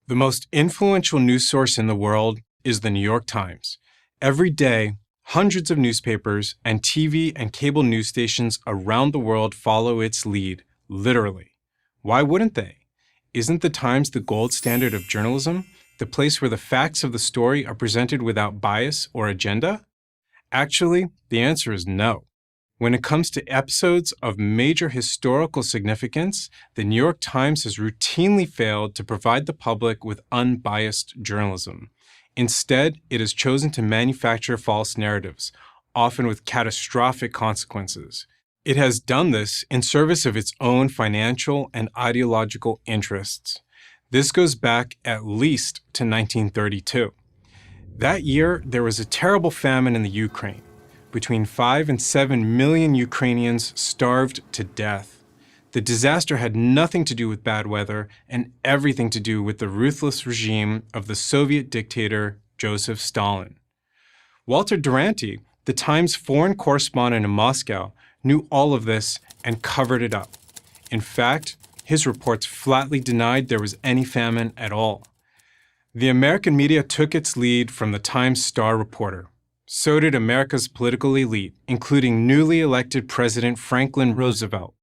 The most influential news source in the world is the New York Times. Every day, hundreds of newspapers and TV and cable news stations around the world follow its lead, literally. Why wouldn't they? Isn't the Times the gold standard of journalism, the place where the facts of the story are presented without bias or agenda? Actually, the answer is no. When it comes to episodes of major historical significance, the New York Times has routinely failed to provide the public with unbiased journalism. Instead, it has chosen to manufacture false narratives, often with catastrophic consequences. It has done this in service of its own financial and ideological interests. This goes back at least to 1932. That year, there was a terrible famine in the Ukraine. Between 5 and 7 million Ukrainians starved to death. The disaster had nothing to do with bad weather and everything to do with the ruthless regime of the Soviet dictator Joseph Stalin. Walter Duranty, the Times foreign correspondent in Moscow, knew all of this and covered it up. In fact, his reports flatly denied there was any famine at all. The American media took its lead from the Times star reporter. So did America's political elite, including newly elected President Franklin Roosevelt,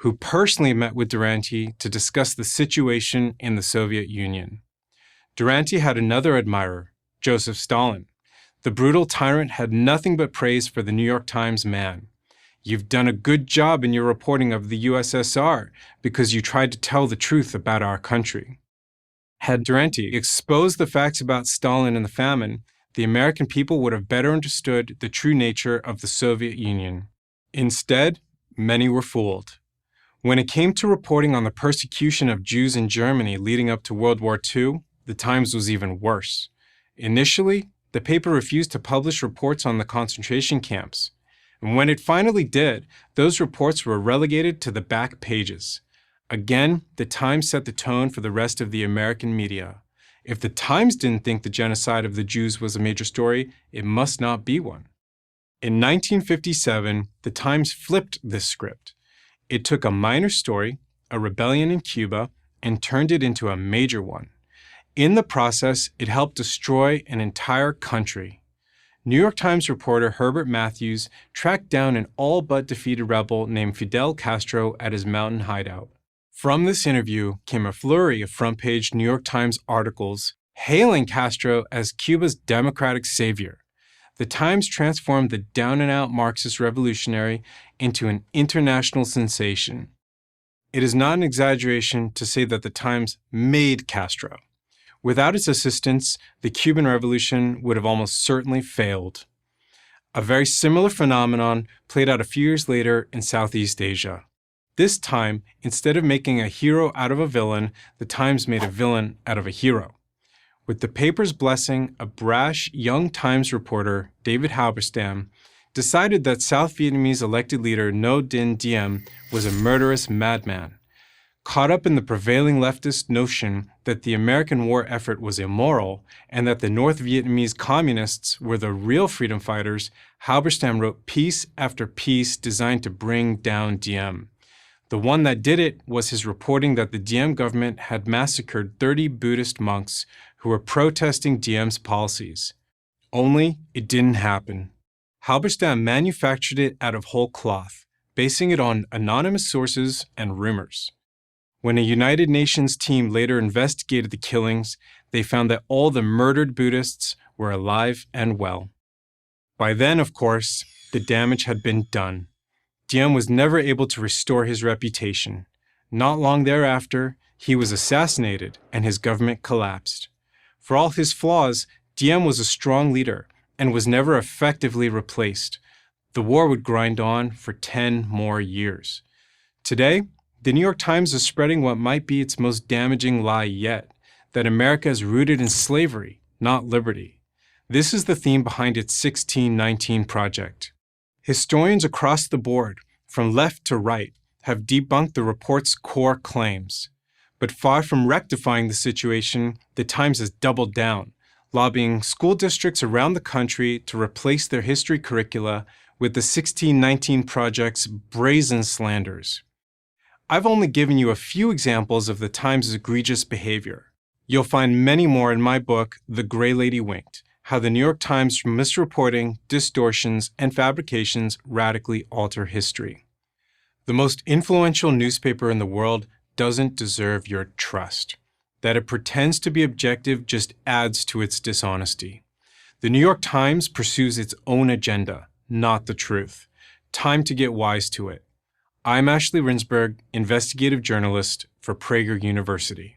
who personally met with Duranty to discuss the situation in the Soviet Union. Duranty had another admirer, Joseph Stalin. The brutal tyrant had nothing but praise for the New York Times man. "You've done a good job in your reporting of the USSR because you tried to tell the truth about our country." Had Duranty exposed the facts about Stalin and the famine, the American people would have better understood the true nature of the Soviet Union. Instead, many were fooled. When it came to reporting on the persecution of Jews in Germany leading up to World War II, the Times was even worse. Initially, the paper refused to publish reports on the concentration camps. And when it finally did, those reports were relegated to the back pages. Again, the Times set the tone for the rest of the American media. If the Times didn't think the genocide of the Jews was a major story, it must not be one. In 1957, the Times flipped this script. It took a minor story, a rebellion in Cuba, and turned it into a major one. In the process, it helped destroy an entire country. New York Times reporter Herbert Matthews tracked down an all-but defeated rebel named Fidel Castro at his mountain hideout. From this interview came a flurry of front-page New York Times articles hailing Castro as Cuba's democratic savior. The Times transformed the down-and-out Marxist revolutionary into an international sensation. It is not an exaggeration to say that the Times made Castro. Without its assistance, the Cuban Revolution would have almost certainly failed. A very similar phenomenon played out a few years later in Southeast Asia. This time, instead of making a hero out of a villain, the Times made a villain out of a hero. With the paper's blessing, a brash young Times reporter, David Halberstam, decided that South Vietnamese elected leader Ngo Dinh Diem was a murderous madman. Caught up in the prevailing leftist notion that the American war effort was immoral and that the North Vietnamese communists were the real freedom fighters, Halberstam wrote piece after piece designed to bring down Diem. The one that did it was his reporting that the Diem government had massacred 30 Buddhist monks who were protesting Diem's policies. Only it didn't happen. Halberstam manufactured it out of whole cloth, basing it on anonymous sources and rumors. When a United Nations team later investigated the killings, they found that all the murdered Buddhists were alive and well. By then, of course, the damage had been done. Diem was never able to restore his reputation. Not long thereafter, he was assassinated and his government collapsed. For all his flaws, Diem was a strong leader and was never effectively replaced. The war would grind on for 10 more years. Today, the New York Times is spreading what might be its most damaging lie yet, that America is rooted in slavery, not liberty. This is the theme behind its 1619 project. Historians across the board, from left to right, have debunked the report's core claims. But far from rectifying the situation, the Times has doubled down, lobbying school districts around the country to replace their history curricula with the 1619 Project's brazen slanders. I've only given you a few examples of the Times' egregious behavior. You'll find many more in my book, The Gray Lady Winked: How the New York Times' Misreporting, Distortions, and Fabrications Radically Alter History. The most influential newspaper in the world doesn't deserve your trust. That it pretends to be objective just adds to its dishonesty. The New York Times pursues its own agenda, not the truth. Time to get wise to it. I'm Ashley Rindsberg, investigative journalist for Prager University.